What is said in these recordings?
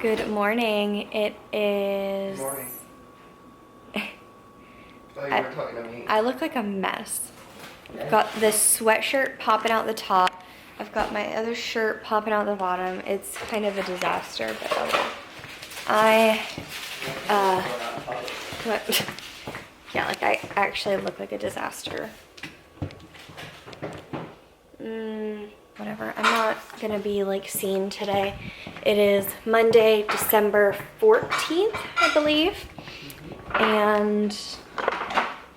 Good morning. It is... Good morning. I thought you were talking to me. I look like a mess. Yeah. I've got this sweatshirt popping out the top. I've got my other shirt popping out the bottom. It's kind of a disaster, but what? Yeah, like I actually look like a disaster. Whatever. I'm not gonna be like seen today. It is Monday, December 14th, I believe. And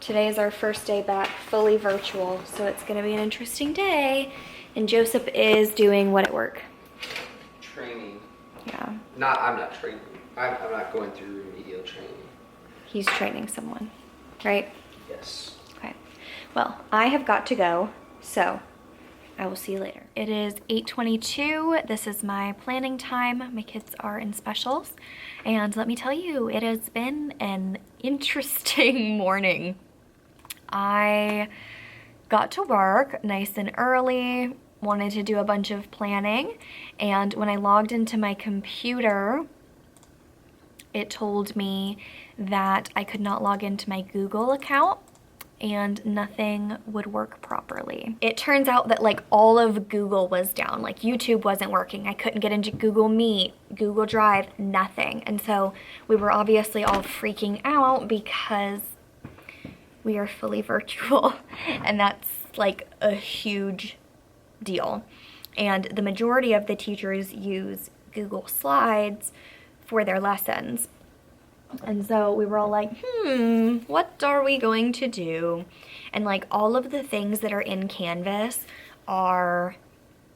today is our first day back fully virtual, so it's gonna be an interesting day. And Joseph is doing what at work? Training. Yeah. I'm not training. I'm not going through remedial training. He's training someone, right? Yes. Okay. Well, I have got to go, so I will see you later. It is 8:22. This is my planning time. My kids are in specials. And let me tell you, it has been an interesting morning. I got to work nice and early, wanted to do a bunch of planning. And when I logged into my computer, it told me that I could not log into my Google account and nothing would work properly. It turns out that like all of Google was down, like YouTube wasn't working. I couldn't get into Google Meet, Google Drive, nothing. And so we were obviously all freaking out because we are fully virtual and that's like a huge deal. And the majority of the teachers use Google Slides for their lessons. And so we were all like, what are we going to do? And like all of the things that are in Canvas are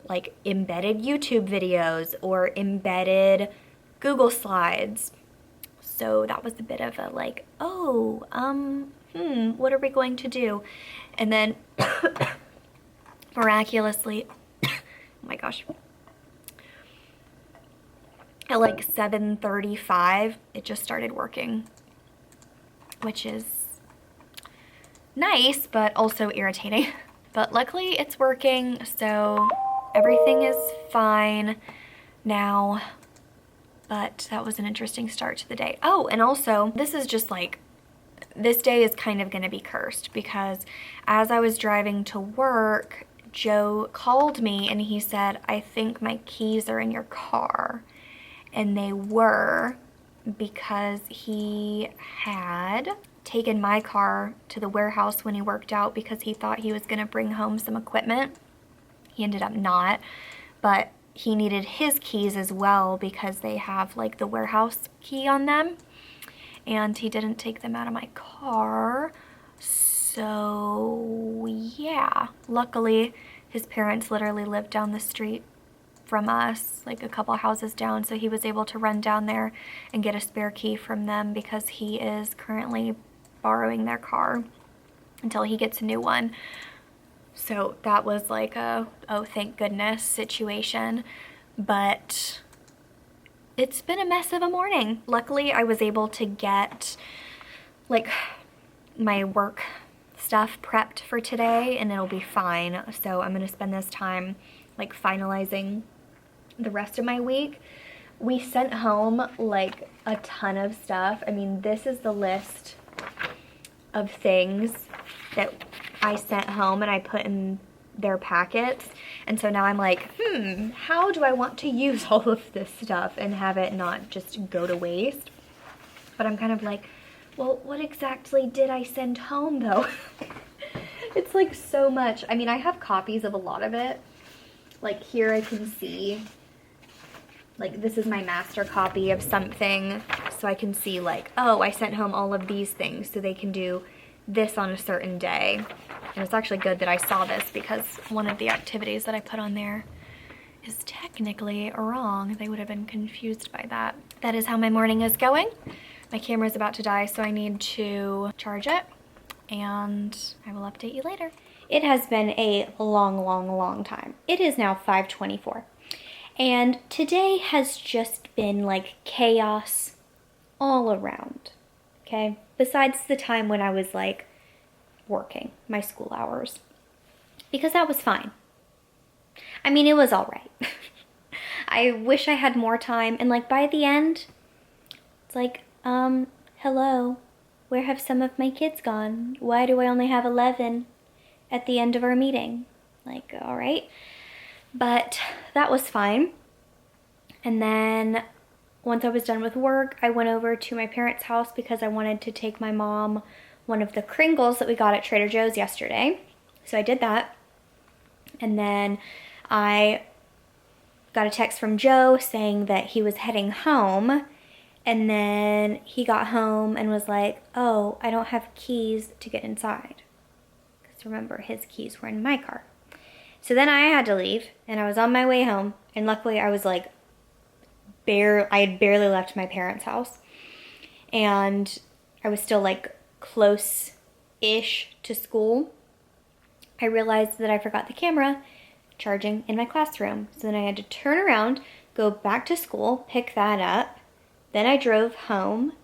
like embedded YouTube videos or embedded Google Slides. So that was a bit of a like, what are we going to do? And then miraculously, oh my gosh, at like 7:35, it just started working, which is nice, but also irritating. But luckily it's working, so everything is fine now. But that was an interesting start to the day. Oh, and also, this is just like, this day is kind of gonna be cursed because as I was driving to work, Joe called me and he said, I think my keys are in your car. And they were, because he had taken my car to the warehouse when he worked out because he thought he was gonna bring home some equipment. He ended up not, but he needed his keys as well because they have like the warehouse key on them. And he didn't take them out of my car. So yeah, luckily his parents literally lived down the street from us, like a couple houses down, so he was able to run down there and get a spare key from them because he is currently borrowing their car until he gets a new one. So that was like a, oh thank goodness situation, but it's been a mess of a morning. Luckily I was able to get like my work stuff prepped for today and it'll be fine. So I'm gonna spend this time like finalizing the rest of my week. We sent home like a ton of stuff. I mean, this is the list of things that I sent home and I put in their packets. And so now I'm like, how do I want to use all of this stuff and have it not just go to waste? But I'm kind of like, well, what exactly did I send home though? It's like so much. I mean, I have copies of a lot of it. Like here I can see, like this is my master copy of something, so I can see like, oh, I sent home all of these things so they can do this on a certain day. And it's actually good that I saw this because one of the activities that I put on there is technically wrong. They would have been confused by that. That is how my morning is going. My camera's about to die, so I need to charge it, and I will update you later. It has been a long time. It is now 5:24. And today has just been like chaos all around, okay? Besides the time when I was like working my school hours, because that was fine. I mean, it was all right. I wish I had more time. And like by the end, it's like, hello, where have some of my kids gone? Why do I only have 11 at the end of our meeting? Like, all right. But that was fine. And then once I was done with work, I went over to my parents' house because I wanted to take my mom one of the Kringles that we got at Trader Joe's yesterday. So I did that. And then I got a text from Joe saying that he was heading home. And then he got home and was like, oh, I don't have keys to get inside. Because remember, his keys were in my car. So then I had to leave and I was on my way home. And luckily I was like, I had barely left my parents' house. And I was still like close-ish to school. I realized that I forgot the camera charging in my classroom. So then I had to turn around, go back to school, pick that up. Then I drove home.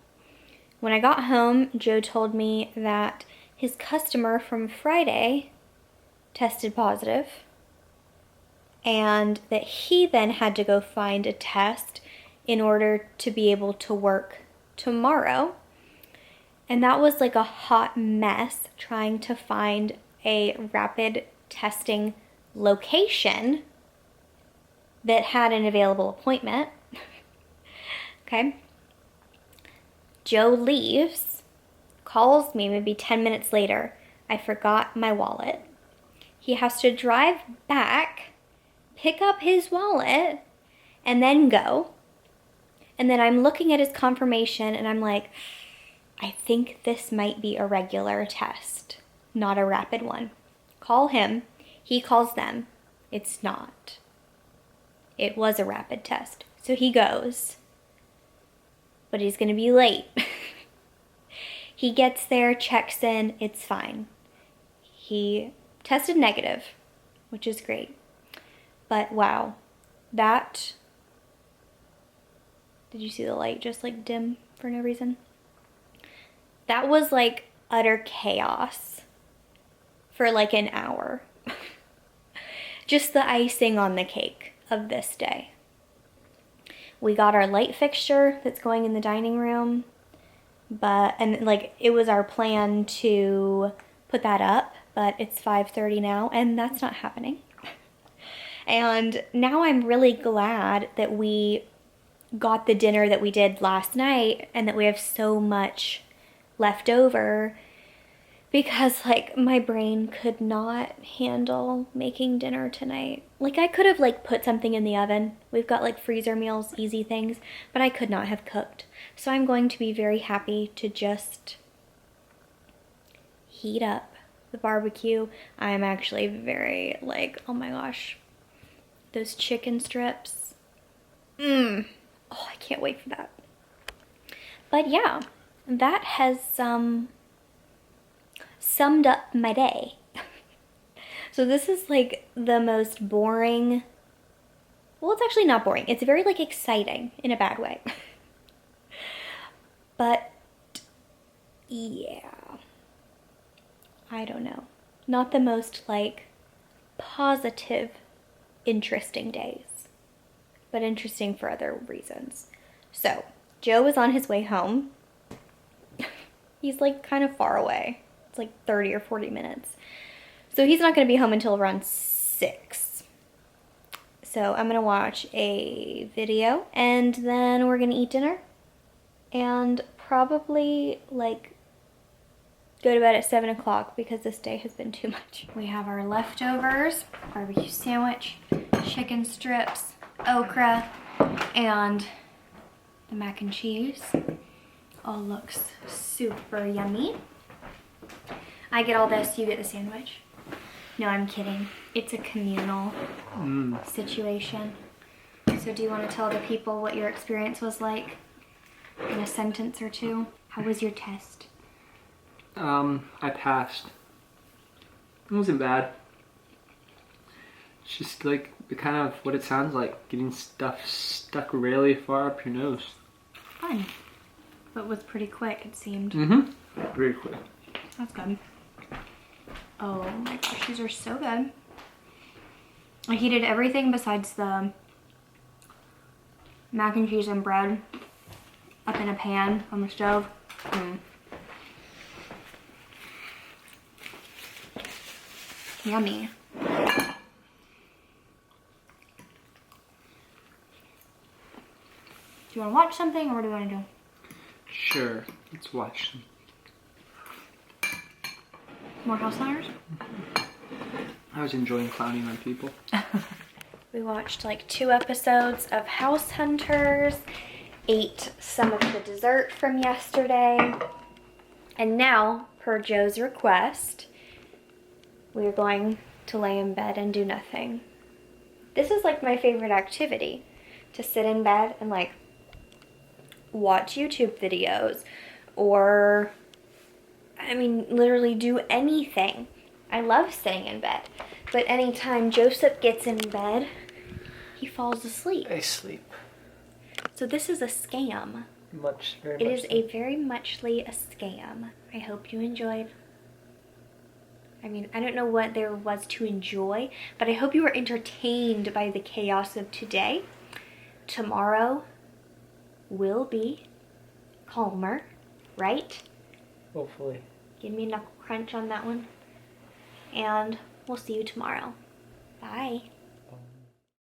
When I got home, Joe told me that his customer from Friday tested positive and that he then had to go find a test in order to be able to work tomorrow. And that was like a hot mess trying to find a rapid testing location that had an available appointment. Okay. Joe leaves, calls me maybe 10 minutes later. I forgot my wallet. He has to drive back, pick up his wallet, and then go. And then I'm looking at his confirmation and I'm like, I think this might be a regular test, not a rapid one. Call him. He calls them. It's not. It was a rapid test. So he goes. But he's going to be late. He gets there, checks in, it's fine. He tested negative, which is great. But wow, that... Did you see the light just like dim for no reason? That was like utter chaos for like an hour. Just the icing on the cake of this day. We got our light fixture that's going in the dining room, and like it was our plan to put that up, but it's 5:30 now and that's not happening. And now I'm really glad that we got the dinner that we did last night and that we have so much left over, because like my brain could not handle making dinner tonight. Like I could have like put something in the oven. We've got like freezer meals, easy things, but I could not have cooked. So I'm going to be very happy to just heat up the barbecue. I'm actually very like, oh my gosh, those chicken strips. Oh, I can't wait for that. But yeah, that has summed up my day. So this is like the most boring, well, it's actually not boring. It's very like exciting in a bad way. But yeah, I don't know. Not the most like positive, interesting days, but interesting for other reasons. So Joe is on his way home. He's like kind of far away. It's like 30 or 40 minutes. So he's not going to be home until around 6. So I'm going to watch a video and then we're going to eat dinner and probably like go to bed at 7 o'clock because this day has been too much. We have our leftovers, barbecue sandwich, chicken strips, okra, and the mac and cheese. All looks super yummy. I get all this, you get the sandwich. No, I'm kidding. It's a communal situation. So do you want to tell the people what your experience was like in a sentence or two? How was your test? I passed. It wasn't bad. It's just like the kind of what it sounds like, getting stuff stuck really far up your nose. Fun. But was pretty quick, it seemed. Very quick. That's good. Oh my gosh, these are so good. I heated everything besides the mac and cheese and bread up in a pan on the stove. Yummy. Do you want to watch something, or what do you want to do? Sure, let's watch them. More house hunters? I was enjoying clowning on people. We watched like 2 episodes of House Hunters, ate some of the dessert from yesterday, and now, per Joe's request, we are going to lay in bed and do nothing. This is like my favorite activity, to sit in bed and like watch YouTube videos, or I mean literally do anything. I love sitting in bed, but anytime Joseph gets in bed, he falls asleep. I sleep. So this is a scam. Very much. It is a very muchly a scam. I hope you enjoyed. I mean, I don't know what there was to enjoy, but I hope you were entertained by the chaos of today. Tomorrow will be calmer, right? Hopefully. Give me a knuckle crunch on that one. And we'll see you tomorrow. Bye.